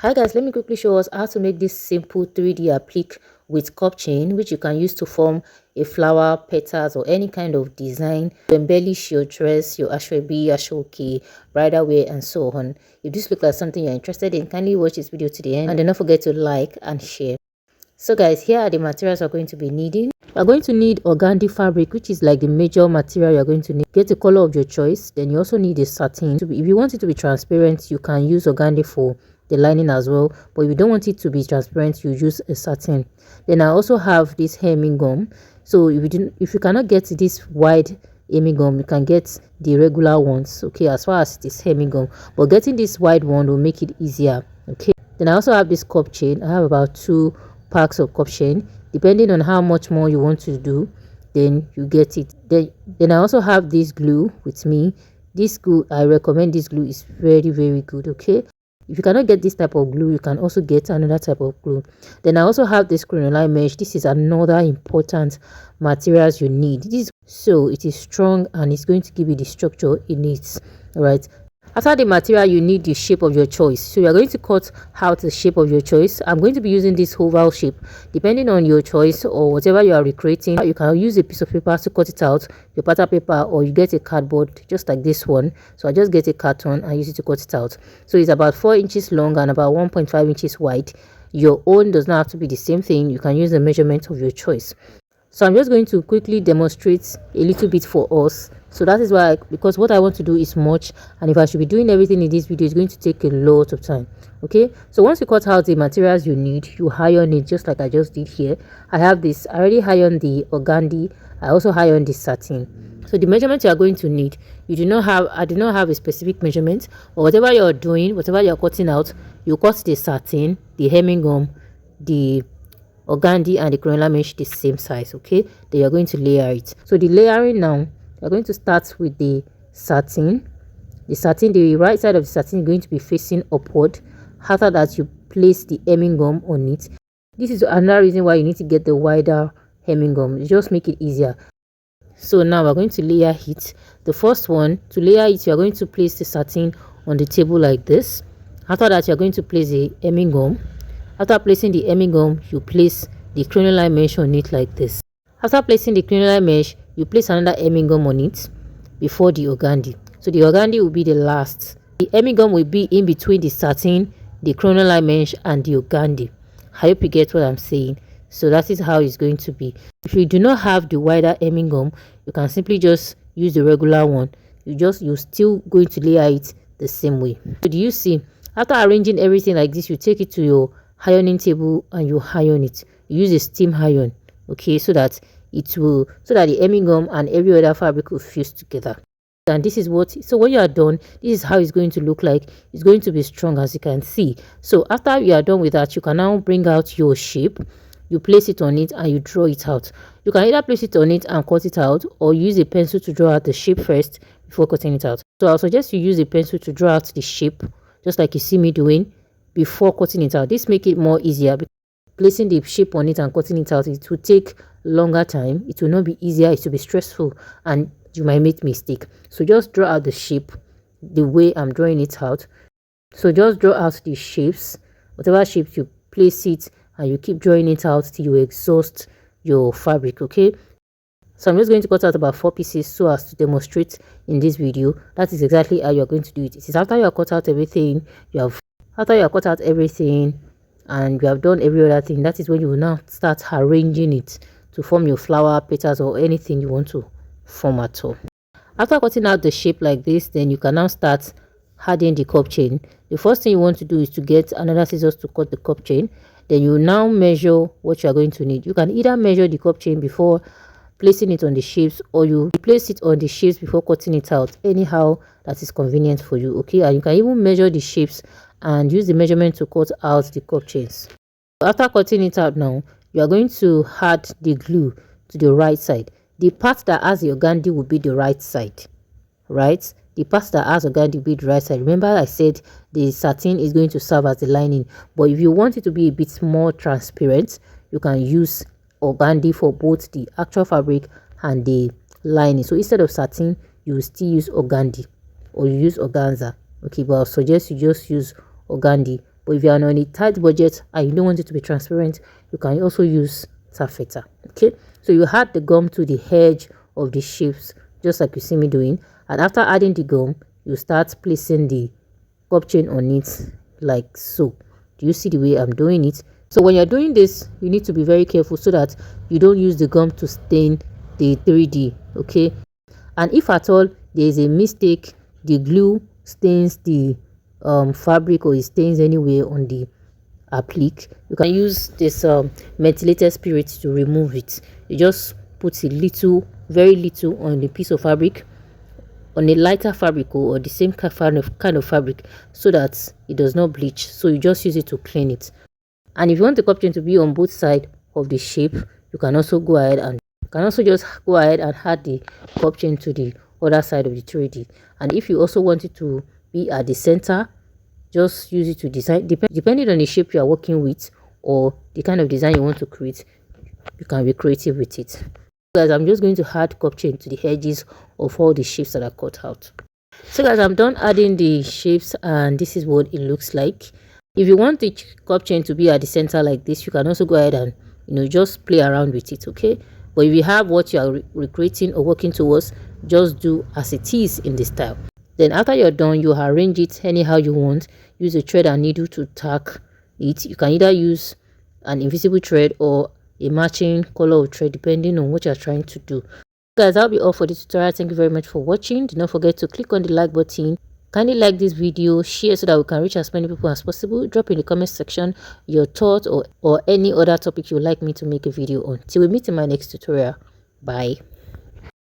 Hi guys, let me quickly show us how to make this simple 3D applique with Cupchain, which you can use to form a flower, petals, or any kind of design to embellish your dress, your ashwabi, ashoke, bridal wear, and so on. If this looks like something you're interested in, kindly watch this video to the end and do not forget to like and share. So guys, here are the materials we're going to be needing. We're going to need organdy fabric, which is like the major material you're going to need. Get the color of your choice. Then you also need a satin. If you want it to be transparent, you can use organdy for the lining as well, but if you don't want it to be transparent, you use a satin. Then I also have this hemming gum. So if you cannot get this wide hemming gum, you can get the regular ones, okay, as far as this hemming gum, but getting this wide one will make it easier. Okay, then I also have this Cupchain. I have about 2 packs of Cupchain. Depending on how much more you want to do, then you get it. Then I also have this glue with me. This glue, I recommend this glue, is very good. Okay, if you cannot get this type of glue, you can also get another type of glue. Then I also have this crinoline mesh. This is another important materials you need. So it is strong and it's going to give you the structure it needs. All right, after the material, you need the shape of your choice. So you are going to cut out the shape of your choice. I'm going to be using this oval shape. Depending on your choice or whatever you are recreating, you can use a piece of paper to cut it out, your pattern paper, or you get a cardboard just like this one. So I just get a carton and use it to cut it out. So it's about 4 inches long and about 1.5 inches wide. Your own does not have to be the same thing. You can use the measurement of your choice. So I'm just going to quickly demonstrate a little bit for us. So that is why, because what I want to do is much, and if I should be doing everything in this video, it's going to take a lot of time. Okay, so once you cut out the materials you need, you iron it just like I just did here. I have this, I already ironed the organdy. I also ironed the satin. So the measurement you are going to need, I do not have a specific measurement, but whatever you're doing, whatever you're cutting out, you cut the satin, the hemming gum, the organdy, and the crinoline mesh the same size. Okay, then you're going to layer it. So the layering now, you're going to start with the satin. The right side of the satin is going to be facing upward. After that, you place the hemming gum on it. This is another reason why you need to get the wider hemming gum. You just make it easier. So now we're going to layer it. The first one, to layer it, you're going to place the satin on the table like this. After that, you're going to place the hemming gum. After placing the hemming gum, you place the crinoline mesh on it like this. After placing the crinoline mesh, you place another hemming gum on it before the organdy. So the organdy will be the last. The hemming gum will be in between the satin, the crinoline mesh, and the organdy. I hope you get what I'm saying. So that is how it's going to be. If you do not have the wider hemming gum, you can simply just use the regular one. You're still going to layer it the same way. So do you see? After arranging everything like this, you take it to your ironing table and you iron it. You use a steam iron, okay, so that the hemming gum and every other fabric will fuse together. And this is so when you are done, this is how it's going to look like. It's going to be strong, as you can see. So after you are done with that, you can now bring out your shape. You place it on it and you draw it out. You can either place it on it and cut it out, or use a pencil to draw out the shape first before cutting it out. So I'll suggest you use a pencil to draw out the shape, just like you see me doing, before cutting it out. This make it more easier. Placing the shape on it and cutting it out, it will take longer time. It will not be easier. It will be stressful and you might make mistake. So just draw out the shape the way I'm drawing it out. So just draw out the shapes, whatever shape you place it, and you keep drawing it out till you exhaust your fabric. Okay, so I'm just going to cut out about 4 pieces so as to demonstrate in this video. That is exactly how you're going to do it. It is after you have cut out everything, and you have done every other thing, that is when you will now start arranging it to form your flower, petals, or anything you want to form at all. After cutting out the shape like this, then you can now start adding the Cupchain. The first thing you want to do is to get another scissors to cut the Cupchain. Then you now measure what you are going to need. You can either measure the Cupchain before placing it on the shapes, or you place it on the shapes before cutting it out, anyhow that is convenient for you. Okay, and you can even measure the shapes and use the measurement to cut out the Cupchains. After cutting it out now, you are going to add the glue to the right side. The part that has the organdy will be the right side, right? The part that has organdy will be the right side. Remember I said the satin is going to serve as the lining, but if you want it to be a bit more transparent, you can use organdy for both the actual fabric and the lining. So instead of satin, you will still use organdy, or you use organza. Okay, but I'll suggest you just use organdy But if you are on a tight budget and you don't want it to be transparent, you can also use taffeta. Okay, so you add the gum to the edge of the shapes, just like you see me doing. And after adding the gum, you start placing the cup chain on it like so. Do you see the way I'm doing it? So when you're doing this, you need to be very careful so that you don't use the gum to stain the 3D. Okay, and if at all there is a mistake, the glue stains the fabric, or it stains anywhere on the applique, you can use this methylated spirit to remove it. You just put a little, very little, on the piece of fabric, on a lighter fabric or the same kind of fabric, so that it does not bleach. So you just use it to clean it. And if you want the cup chain to be on both sides of the shape, you can also go ahead and just go ahead and add the cup chain to the other side of the 3D. And if you also want it to be at the center, just use it to design, depending on the shape you are working with or the kind of design you want to create. You can be creative with it. Guys, I'm just going to add cup chain to the edges of all the shapes that are cut out. So guys, I'm done adding the shapes, and this is what it looks like. If you want the cup chain to be at the center like this, you can also go ahead and just play around with it. Okay, but if you have what you are recreating or working towards, just do as it is in this style. Then after you're done, you arrange it anyhow you want. Use a thread and needle to tack it. You can either use an invisible thread or a matching color of thread, depending on what you're trying to do. Guys, that'll be all for this tutorial. Thank you very much for watching. Do not forget to click on the like button. Kindly like this video, share so that we can reach as many people as possible. Drop in the comment section your thoughts or any other topic you would like me to make a video on. Till we meet in my next tutorial. Bye.